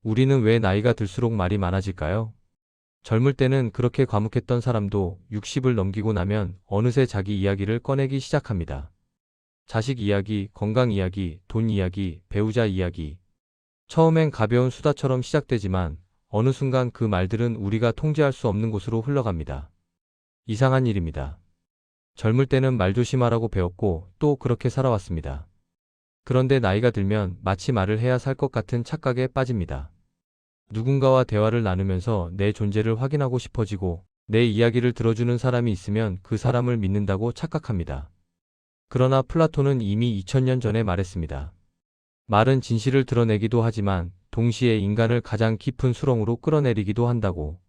우리는 왜 나이가 들수록 말이 많아질까요? 젊을 때는 그렇게 과묵했던 사람도 60을 넘기고 나면 어느새 자기 이야기를 꺼내기 시작합니다. 자식 이야기, 건강 이야기, 돈 이야기, 배우자 이야기. 처음엔 가벼운 수다처럼 시작되지만 어느 순간 그 말들은 우리가 통제할 수 없는 곳으로 흘러갑니다. 이상한 일입니다. 젊을 때는 말 조심하라고 배웠고 또 그렇게 살아왔습니다. 그런데 나이가 들면 마치 말을 해야 살 것 같은 착각에 빠집니다. 누군가와 대화를 나누면서 내 존재를 확인하고 싶어지고 내 이야기를 들어주는 사람이 있으면 그 사람을 믿는다고 착각합니다. 그러나 플라톤은 이미 2000년 전에 말했습니다. 말은 진실을 드러내기도 하지만 동시에 인간을 가장 깊은 수렁으로 끌어내리기도 한다고.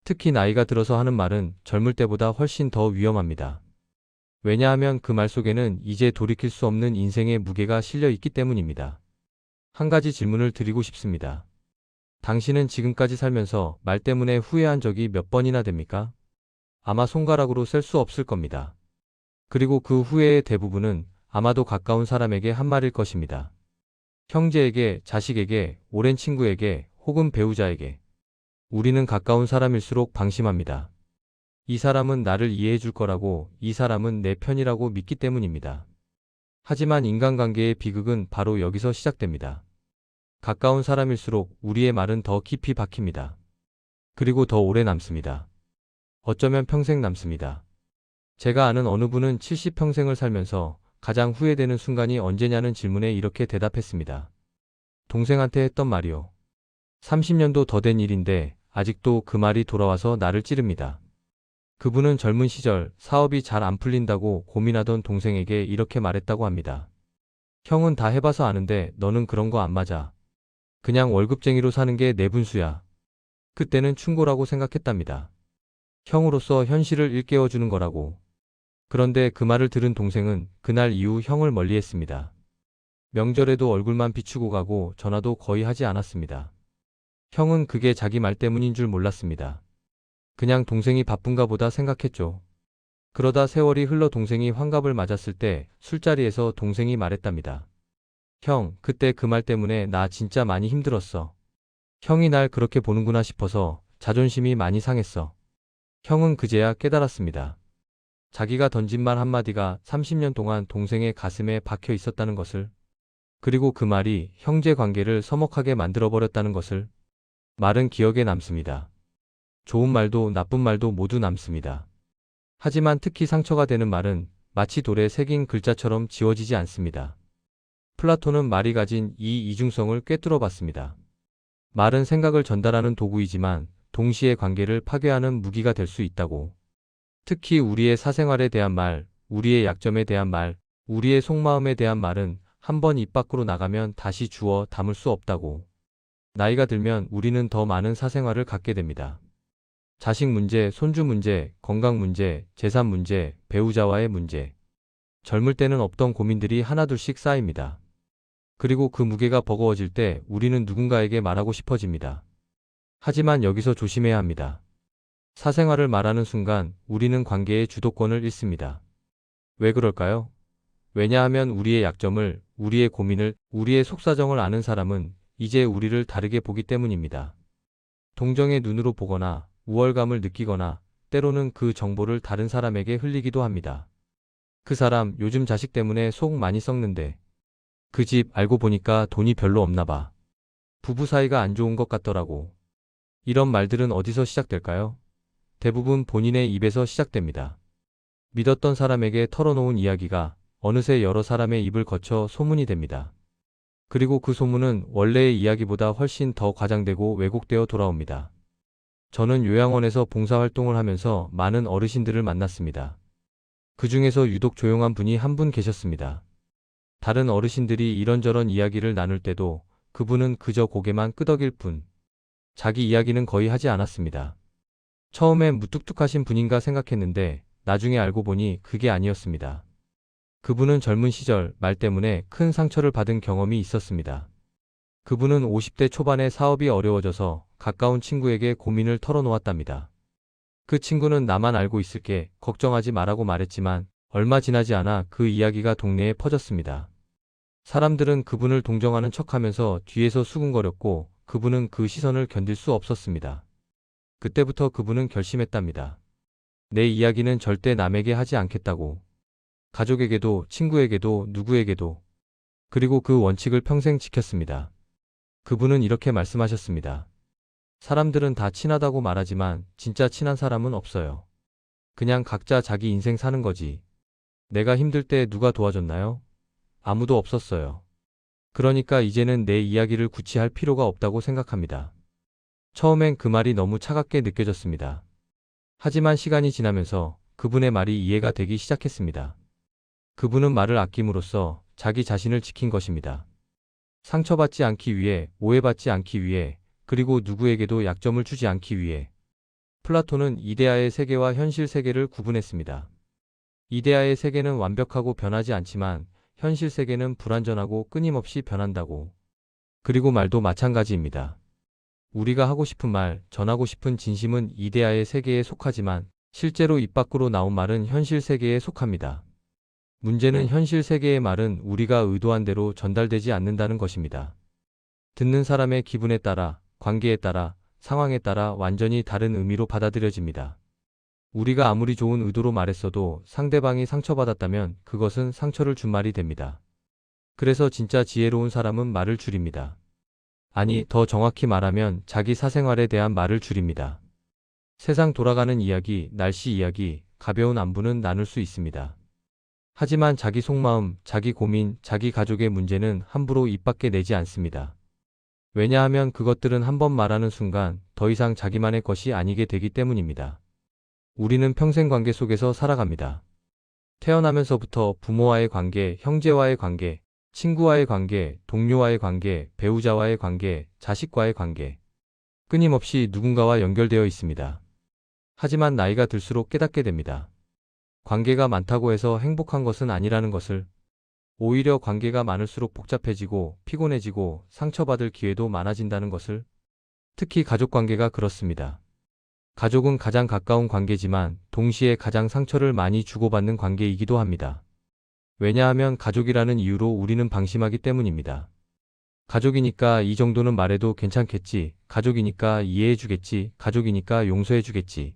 특히 나이가 들어서 하는 말은 젊을 때보다 훨씬 더 위험합니다. 왜냐하면 그 말 속에는 이제 돌이킬 수 없는 인생의 무게가 실려 있기 때문입니다. 한 가지 질문을 드리고 싶습니다. 당신은 지금까지 살면서 말 때문에 후회한 적이 몇 번이나 됩니까? 아마 손가락으로 셀 수 없을 겁니다. 그리고 그 후회의 대부분은 아마도 가까운 사람에게 한 말일 것입니다. 형제에게, 자식에게, 오랜 친구에게, 혹은 배우자에게. 우리는 가까운 사람일수록 방심합니다. 이 사람은 나를 이해해 줄 거라고, 이 사람은 내 편이라고 믿기 때문입니다. 하지만 인간관계의 비극은 바로 여기서 시작됩니다. 가까운 사람일수록 우리의 말은 더 깊이 박힙니다. 그리고 더 오래 남습니다. 어쩌면 평생 남습니다. 제가 아는 어느 분은 70평생을 살면서 가장 후회되는 순간이 언제냐는 질문에 이렇게 대답했습니다. 동생한테 했던 말이요. 30년도 더 된 일인데 아직도 그 말이 돌아와서 나를 찌릅니다. 그분은 젊은 시절 사업이 잘 안 풀린다고 고민하던 동생에게 이렇게 말했다고 합니다. 형은 다 해봐서 아는데 너는 그런 거 안 맞아. 그냥 월급쟁이로 사는 게 내 분수야. 그때는 충고라고 생각했답니다. 형으로서 현실을 일깨워주는 거라고. 그런데 그 말을 들은 동생은 그날 이후 형을 멀리했습니다. 명절에도 얼굴만 비추고 가고 전화도 거의 하지 않았습니다. 형은 그게 자기 말 때문인 줄 몰랐습니다. 그냥 동생이 바쁜가 보다 생각했죠. 그러다 세월이 흘러 동생이 환갑을 맞았을 때 술자리에서 동생이 말했답니다. 형, 그때 그 말 때문에 나 진짜 많이 힘들었어. 형이 날 그렇게 보는구나 싶어서 자존심이 많이 상했어. 형은 그제야 깨달았습니다. 자기가 던진 말 한마디가 30년 동안 동생의 가슴에 박혀 있었다는 것을, 그리고 그 말이 형제 관계를 서먹하게 만들어버렸다는 것을. 말은 기억에 남습니다. 좋은 말도 나쁜 말도 모두 남습니다. 하지만 특히 상처가 되는 말은 마치 돌에 새긴 글자처럼 지워지지 않습니다. 플라톤은 말이 가진 이 이중성을 꿰뚫어 봤습니다. 말은 생각을 전달하는 도구이지만 동시에 관계를 파괴하는 무기가 될 수 있다고. 특히 우리의 사생활에 대한 말, 우리의 약점에 대한 말, 우리의 속마음에 대한 말은 한 번 입 밖으로 나가면 다시 주워 담을 수 없다고. 나이가 들면 우리는 더 많은 사생활을 갖게 됩니다. 자식 문제, 손주 문제, 건강 문제, 재산 문제, 배우자와의 문제. 젊을 때는 없던 고민들이 하나둘씩 쌓입니다. 그리고 그 무게가 버거워질 때 우리는 누군가에게 말하고 싶어집니다. 하지만 여기서 조심해야 합니다. 사생활을 말하는 순간 우리는 관계의 주도권을 잃습니다. 왜 그럴까요? 왜냐하면 우리의 약점을, 우리의 고민을, 우리의 속사정을 아는 사람은 이제 우리를 다르게 보기 때문입니다. 동정의 눈으로 보거나 우월감을 느끼거나 때로는 그 정보를 다른 사람에게 흘리기도 합니다. 그 사람 요즘 자식 때문에 속 많이 썩는데. 그 집 알고 보니까 돈이 별로 없나 봐. 부부 사이가 안 좋은 것 같더라고. 이런 말들은 어디서 시작될까요? 대부분 본인의 입에서 시작됩니다. 믿었던 사람에게 털어놓은 이야기가 어느새 여러 사람의 입을 거쳐 소문이 됩니다. 그리고 그 소문은 원래의 이야기보다 훨씬 더 과장되고 왜곡되어 돌아옵니다. 저는 요양원에서 봉사활동을 하면서 많은 어르신들을 만났습니다. 그 중에서 유독 조용한 분이 한 분 계셨습니다. 다른 어르신들이 이런저런 이야기를 나눌 때도 그분은 그저 고개만 끄덕일 뿐. 자기 이야기는 거의 하지 않았습니다. 처음엔 무뚝뚝하신 분인가 생각했는데 나중에 알고 보니 그게 아니었습니다. 그분은 젊은 시절 말 때문에 큰 상처를 받은 경험이 있었습니다. 그분은 50대 초반에 사업이 어려워져서 가까운 친구에게 고민을 털어놓았답니다. 그 친구는 나만 알고 있을게, 걱정하지 마라고 말했지만 얼마 지나지 않아 그 이야기가 동네에 퍼졌습니다. 사람들은 그분을 동정하는 척하면서 뒤에서 수군거렸고 그분은 그 시선을 견딜 수 없었습니다. 그때부터 그분은 결심했답니다. 내 이야기는 절대 남에게 하지 않겠다고. 가족에게도, 친구에게도, 누구에게도. 그리고 그 원칙을 평생 지켰습니다. 그분은 이렇게 말씀하셨습니다. 사람들은 다 친하다고 말하지만 진짜 친한 사람은 없어요. 그냥 각자 자기 인생 사는 거지. 내가 힘들 때 누가 도와줬나요? 아무도 없었어요. 그러니까 이제는 내 이야기를 굳이 할 필요가 없다고 생각합니다. 처음엔 그 말이 너무 차갑게 느껴졌습니다. 하지만 시간이 지나면서 그분의 말이 이해가 되기 시작했습니다. 그분은 말을 아낌으로써 자기 자신을 지킨 것입니다. 상처받지 않기 위해, 오해받지 않기 위해, 그리고 누구에게도 약점을 주지 않기 위해. 플라톤은 이데아의 세계와 현실 세계를 구분했습니다. 이데아의 세계는 완벽하고 변하지 않지만 현실 세계는 불완전하고 끊임없이 변한다고. 그리고 말도 마찬가지입니다. 우리가 하고 싶은 말, 전하고 싶은 진심은 이데아의 세계에 속하지만 실제로 입 밖으로 나온 말은 현실 세계에 속합니다. 문제는 현실 세계의 말은 우리가 의도한 대로 전달되지 않는다는 것입니다. 듣는 사람의 기분에 따라, 관계에 따라, 상황에 따라 완전히 다른 의미로 받아들여집니다. 우리가 아무리 좋은 의도로 말했어도 상대방이 상처받았다면 그것은 상처를 준 말이 됩니다. 그래서 진짜 지혜로운 사람은 말을 줄입니다. 아니, 더 정확히 말하면 자기 사생활에 대한 말을 줄입니다. 세상 돌아가는 이야기, 날씨 이야기, 가벼운 안부는 나눌 수 있습니다. 하지만 자기 속마음, 자기 고민, 자기 가족의 문제는 함부로 입 밖에 내지 않습니다. 왜냐하면 그것들은 한번 말하는 순간 더 이상 자기만의 것이 아니게 되기 때문입니다. 우리는 평생 관계 속에서 살아갑니다. 태어나면서부터 부모와의 관계, 형제와의 관계, 친구와의 관계, 동료와의 관계, 배우자와의 관계, 자식과의 관계. 끊임없이 누군가와 연결되어 있습니다. 하지만 나이가 들수록 깨닫게 됩니다. 관계가 많다고 해서 행복한 것은 아니라는 것을. 오히려 관계가 많을수록 복잡해지고 피곤해지고 상처받을 기회도 많아진다는 것을. 특히 가족 관계가 그렇습니다. 가족은 가장 가까운 관계지만 동시에 가장 상처를 많이 주고받는 관계이기도 합니다. 왜냐하면 가족이라는 이유로 우리는 방심하기 때문입니다. 가족이니까 이 정도는 말해도 괜찮겠지, 가족이니까 이해해주겠지, 가족이니까 용서해주겠지.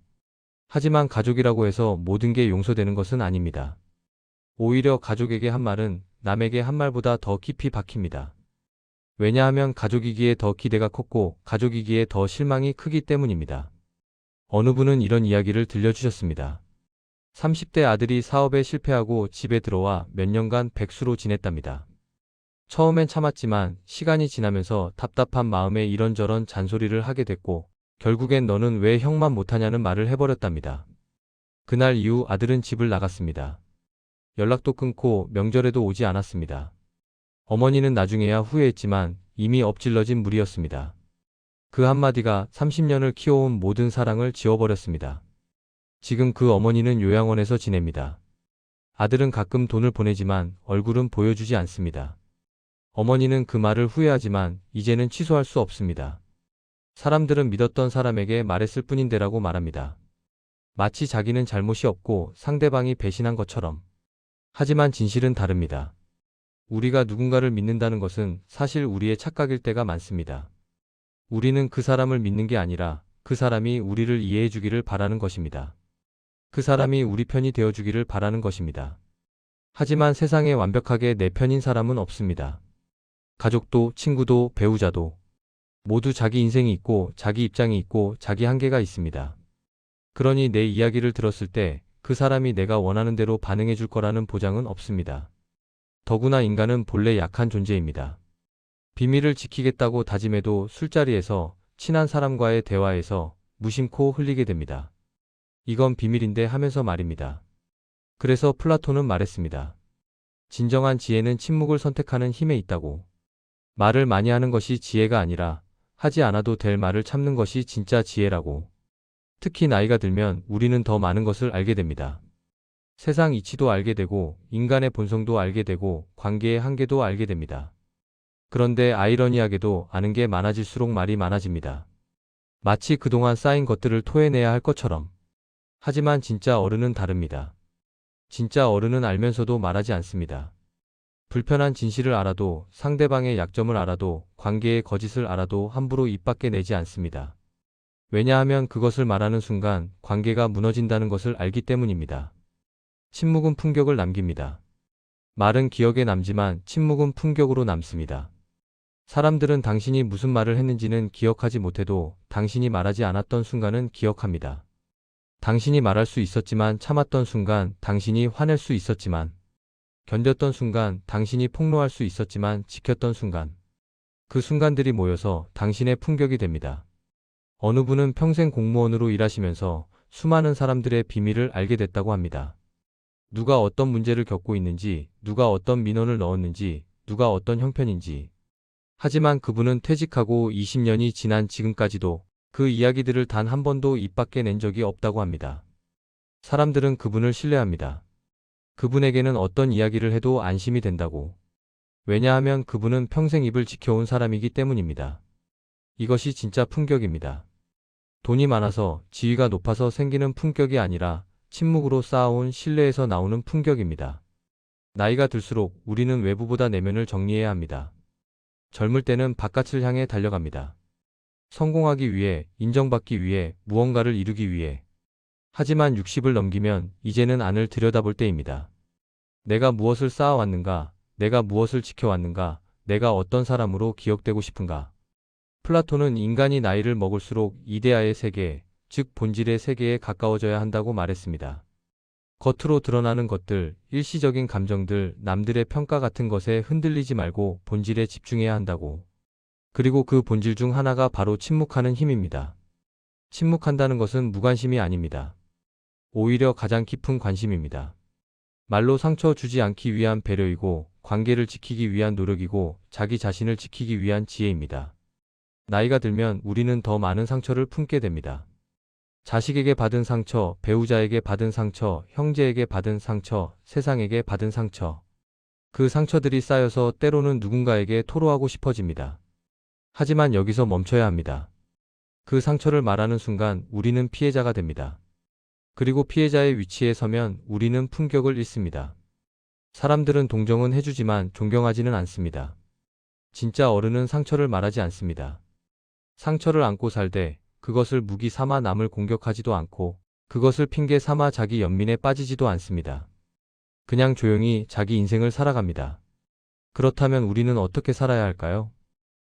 하지만 가족이라고 해서 모든 게 용서되는 것은 아닙니다. 오히려 가족에게 한 말은 남에게 한 말보다 더 깊이 박힙니다. 왜냐하면 가족이기에 더 기대가 컸고 가족이기에 더 실망이 크기 때문입니다. 어느 분은 이런 이야기를 들려주셨습니다. 30대 아들이 사업에 실패하고 집에 들어와 몇 년간 백수로 지냈답니다. 처음엔 참았지만 시간이 지나면서 답답한 마음에 이런저런 잔소리를 하게 됐고 결국엔 너는 왜 형만 못하냐는 말을 해버렸답니다. 그날 이후 아들은 집을 나갔습니다. 연락도 끊고 명절에도 오지 않았습니다. 어머니는 나중에야 후회했지만 이미 엎질러진 물이었습니다. 그 한마디가 30년을 키워온 모든 사랑을 지워버렸습니다. 지금 그 어머니는 요양원에서 지냅니다. 아들은 가끔 돈을 보내지만 얼굴은 보여주지 않습니다. 어머니는 그 말을 후회하지만 이제는 취소할 수 없습니다. 사람들은 믿었던 사람에게 말했을 뿐인데라고 말합니다. 마치 자기는 잘못이 없고 상대방이 배신한 것처럼. 하지만 진실은 다릅니다. 우리가 누군가를 믿는다는 것은 사실 우리의 착각일 때가 많습니다. 우리는 그 사람을 믿는 게 아니라 그 사람이 우리를 이해해 주기를 바라는 것입니다. 그 사람이 우리 편이 되어 주기를 바라는 것입니다. 하지만 세상에 완벽하게 내 편인 사람은 없습니다. 가족도, 친구도, 배우자도 모두 자기 인생이 있고 자기 입장이 있고 자기 한계가 있습니다. 그러니 내 이야기를 들었을 때 그 사람이 내가 원하는 대로 반응해 줄 거라는 보장은 없습니다. 더구나 인간은 본래 약한 존재입니다. 비밀을 지키겠다고 다짐해도 술자리에서, 친한 사람과의 대화에서 무심코 흘리게 됩니다. 이건 비밀인데 하면서 말입니다. 그래서 플라톤은 말했습니다. 진정한 지혜는 침묵을 선택하는 힘에 있다고. 말을 많이 하는 것이 지혜가 아니라 하지 않아도 될 말을 참는 것이 진짜 지혜라고. 특히 나이가 들면 우리는 더 많은 것을 알게 됩니다. 세상 이치도 알게 되고 인간의 본성도 알게 되고 관계의 한계도 알게 됩니다. 그런데 아이러니하게도 아는 게 많아질수록 말이 많아집니다. 마치 그동안 쌓인 것들을 토해내야 할 것처럼. 하지만 진짜 어른은 다릅니다. 진짜 어른은 알면서도 말하지 않습니다. 불편한 진실을 알아도, 상대방의 약점을 알아도, 관계의 거짓을 알아도 함부로 입 밖에 내지 않습니다. 왜냐하면 그것을 말하는 순간 관계가 무너진다는 것을 알기 때문입니다. 침묵은 품격을 남깁니다. 말은 기억에 남지만 침묵은 품격으로 남습니다. 사람들은 당신이 무슨 말을 했는지는 기억하지 못해도 당신이 말하지 않았던 순간은 기억합니다. 당신이 말할 수 있었지만 참았던 순간, 당신이 화낼 수 있었지만 견뎠던 순간, 당신이 폭로할 수 있었지만 지켰던 순간, 그 순간들이 모여서 당신의 품격이 됩니다. 어느 분은 평생 공무원으로 일하시면서 수많은 사람들의 비밀을 알게 됐다고 합니다. 누가 어떤 문제를 겪고 있는지, 누가 어떤 민원을 넣었는지, 누가 어떤 형편인지. 하지만 그분은 퇴직하고 20년이 지난 지금까지도 그 이야기들을 단 한 번도 입 밖에 낸 적이 없다고 합니다. 사람들은 그분을 신뢰합니다. 그분에게는 어떤 이야기를 해도 안심이 된다고. 왜냐하면 그분은 평생 입을 지켜온 사람이기 때문입니다. 이것이 진짜 품격입니다. 돈이 많아서, 지위가 높아서 생기는 품격이 아니라 침묵으로 쌓아온 신뢰에서 나오는 품격입니다. 나이가 들수록 우리는 외부보다 내면을 정리해야 합니다. 젊을 때는 바깥을 향해 달려갑니다. 성공하기 위해, 인정받기 위해, 무언가를 이루기 위해. 하지만 60을 넘기면 이제는 안을 들여다볼 때입니다. 내가 무엇을 쌓아왔는가? 내가 무엇을 지켜왔는가? 내가 어떤 사람으로 기억되고 싶은가? 플라톤은 인간이 나이를 먹을수록 이데아의 세계, 즉 본질의 세계에 가까워져야 한다고 말했습니다. 겉으로 드러나는 것들, 일시적인 감정들, 남들의 평가 같은 것에 흔들리지 말고 본질에 집중해야 한다고. 그리고 그 본질 중 하나가 바로 침묵하는 힘입니다. 침묵한다는 것은 무관심이 아닙니다. 오히려 가장 깊은 관심입니다. 말로 상처 주지 않기 위한 배려이고, 관계를 지키기 위한 노력이고, 자기 자신을 지키기 위한 지혜입니다. 나이가 들면 우리는 더 많은 상처를 품게 됩니다. 자식에게 받은 상처, 배우자에게 받은 상처, 형제에게 받은 상처, 세상에게 받은 상처. 그 상처들이 쌓여서 때로는 누군가에게 토로하고 싶어집니다. 하지만 여기서 멈춰야 합니다. 그 상처를 말하는 순간 우리는 피해자가 됩니다. 그리고 피해자의 위치에 서면 우리는 품격을 잃습니다. 사람들은 동정은 해주지만 존경하지는 않습니다. 진짜 어른은 상처를 말하지 않습니다. 상처를 안고 살되 그것을 무기 삼아 남을 공격하지도 않고 그것을 핑계 삼아 자기 연민에 빠지지도 않습니다. 그냥 조용히 자기 인생을 살아갑니다. 그렇다면 우리는 어떻게 살아야 할까요?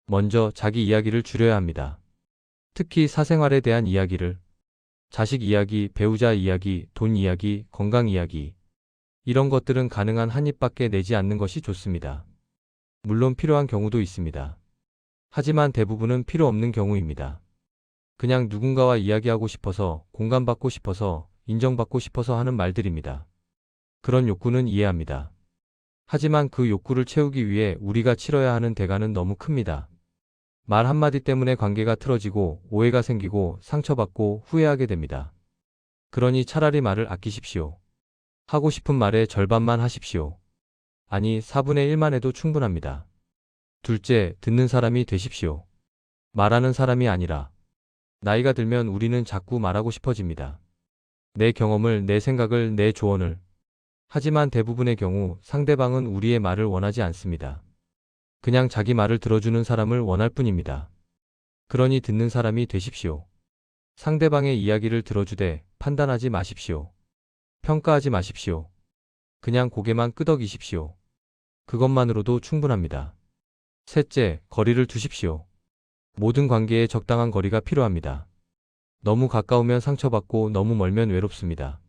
먼저 자기 이야기를 줄여야 합니다. 특히 사생활에 대한 이야기를. 자식 이야기, 배우자 이야기, 돈 이야기, 건강 이야기. 이런 것들은 가능한 한 입밖에 내지 않는 것이 좋습니다. 물론 필요한 경우도 있습니다. 하지만 대부분은 필요 없는 경우입니다. 그냥 누군가와 이야기하고 싶어서, 공감받고 싶어서, 인정받고 싶어서 하는 말들입니다. 그런 욕구는 이해합니다. 하지만 그 욕구를 채우기 위해 우리가 치러야 하는 대가는 너무 큽니다. 말 한마디 때문에 관계가 틀어지고, 오해가 생기고, 상처받고, 후회하게 됩니다. 그러니 차라리 말을 아끼십시오. 하고 싶은 말의 절반만 하십시오. 아니, 4분의 1만 해도 충분합니다. 둘째, 듣는 사람이 되십시오. 말하는 사람이 아니라. 나이가 들면 우리는 자꾸 말하고 싶어집니다. 내 경험을, 내 생각을, 내 조언을. 하지만 대부분의 경우 상대방은 우리의 말을 원하지 않습니다. 그냥 자기 말을 들어주는 사람을 원할 뿐입니다. 그러니 듣는 사람이 되십시오. 상대방의 이야기를 들어주되 판단하지 마십시오. 평가하지 마십시오. 그냥 고개만 끄덕이십시오. 그것만으로도 충분합니다. 셋째, 거리를 두십시오. 모든 관계에 적당한 거리가 필요합니다. 너무 가까우면 상처받고 너무 멀면 외롭습니다.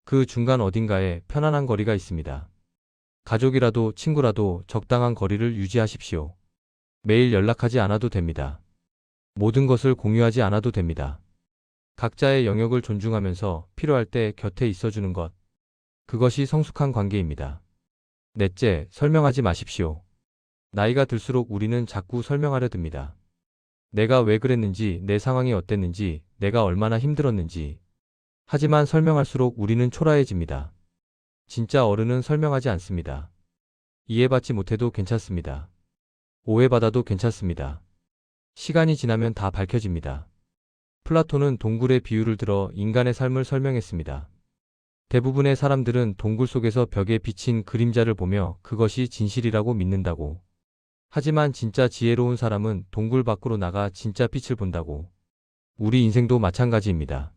그 중간 어딘가에 편안한 거리가 있습니다. 가족이라도 친구라도 적당한 거리를 유지하십시오. 매일 연락하지 않아도 됩니다. 모든 것을 공유하지 않아도 됩니다. 각자의 영역을 존중하면서 필요할 때 곁에 있어주는 것. 그것이 성숙한 관계입니다. 넷째, 설명하지 마십시오. 나이가 들수록 우리는 자꾸 설명하려 듭니다. 내가 왜 그랬는지, 내 상황이 어땠는지, 내가 얼마나 힘들었는지. 하지만 설명할수록 우리는 초라해집니다. 진짜 어른은 설명하지 않습니다. 이해받지 못해도 괜찮습니다. 오해받아도 괜찮습니다. 시간이 지나면 다 밝혀집니다. 플라톤은 동굴의 비유를 들어 인간의 삶을 설명했습니다. 대부분의 사람들은 동굴 속에서 벽에 비친 그림자를 보며 그것이 진실이라고 믿는다고. 하지만 진짜 지혜로운 사람은 동굴 밖으로 나가 진짜 빛을 본다고. 우리 인생도 마찬가지입니다.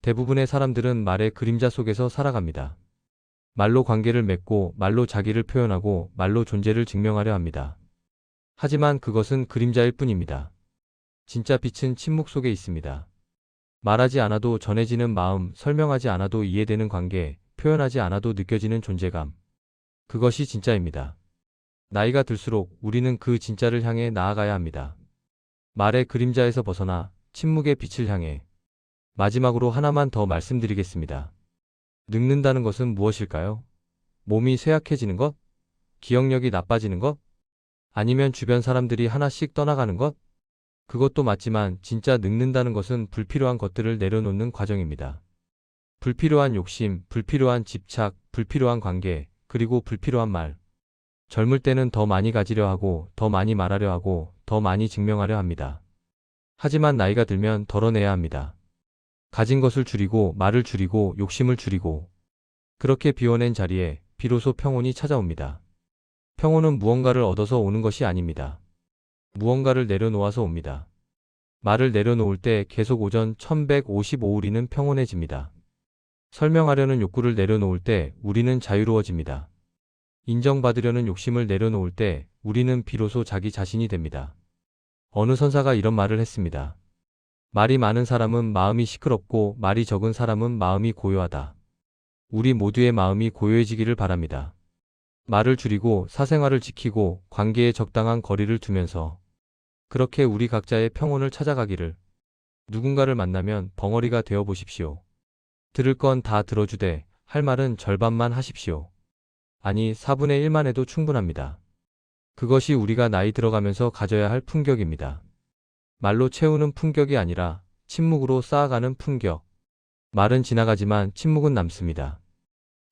대부분의 사람들은 말의 그림자 속에서 살아갑니다. 말로 관계를 맺고, 말로 자기를 표현하고, 말로 존재를 증명하려 합니다. 하지만 그것은 그림자일 뿐입니다. 진짜 빛은 침묵 속에 있습니다. 말하지 않아도 전해지는 마음, 설명하지 않아도 이해되는 관계, 표현하지 않아도 느껴지는 존재감. 그것이 진짜입니다. 나이가 들수록 우리는 그 진짜를 향해 나아가야 합니다. 말의 그림자에서 벗어나 침묵의 빛을 향해. 마지막으로 하나만 더 말씀드리겠습니다. 늙는다는 것은 무엇일까요? 몸이 쇠약해지는 것? 기억력이 나빠지는 것? 아니면 주변 사람들이 하나씩 떠나가는 것? 그것도 맞지만 진짜 늙는다는 것은 불필요한 것들을 내려놓는 과정입니다. 불필요한 욕심, 불필요한 집착, 불필요한 관계, 그리고 불필요한 말. 젊을 때는 더 많이 가지려 하고, 더 많이 말하려 하고, 더 많이 증명하려 합니다. 하지만 나이가 들면 덜어내야 합니다. 가진 것을 줄이고, 말을 줄이고, 욕심을 줄이고. 그렇게 비워낸 자리에 비로소 평온이 찾아옵니다. 평온은 무언가를 얻어서 오는 것이 아닙니다. 무언가를 내려놓아서 옵니다. 말을 내려놓을 때 계속 오전 1155우리는 평온해집니다. 설명하려는 욕구를 내려놓을 때 우리는 자유로워집니다. 인정받으려는 욕심을 내려놓을 때 우리는 비로소 자기 자신이 됩니다. 어느 선사가 이런 말을 했습니다. 말이 많은 사람은 마음이 시끄럽고 말이 적은 사람은 마음이 고요하다. 우리 모두의 마음이 고요해지기를 바랍니다. 말을 줄이고 사생활을 지키고 관계에 적당한 거리를 두면서 그렇게 우리 각자의 평온을 찾아가기를. 누군가를 만나면 벙어리가 되어 보십시오. 들을 건 다 들어주되 할 말은 절반만 하십시오. 아니 4분의 1만 해도 충분합니다. 그것이 우리가 나이 들어가면서 가져야 할 품격입니다. 말로 채우는 품격이 아니라 침묵으로 쌓아가는 품격. 말은 지나가지만 침묵은 남습니다.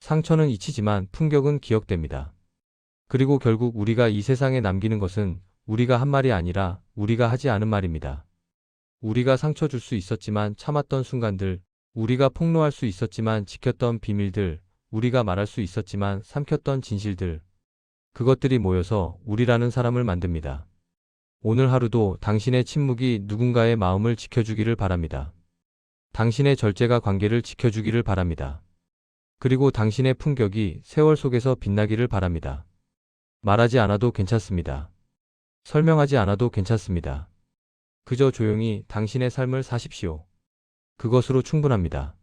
상처는 잊히지만 품격은 기억됩니다. 그리고 결국 우리가 이 세상에 남기는 것은 우리가 한 말이 아니라 우리가 하지 않은 말입니다. 우리가 상처 줄 수 있었지만 참았던 순간들, 우리가 폭로할 수 있었지만 지켰던 비밀들, 우리가 말할 수 있었지만 삼켰던 진실들. 그것들이 모여서 우리라는 사람을 만듭니다. 오늘 하루도 당신의 침묵이 누군가의 마음을 지켜주기를 바랍니다. 당신의 절제가 관계를 지켜주기를 바랍니다. 그리고 당신의 품격이 세월 속에서 빛나기를 바랍니다. 말하지 않아도 괜찮습니다. 설명하지 않아도 괜찮습니다. 그저 조용히 당신의 삶을 사십시오. 그것으로 충분합니다.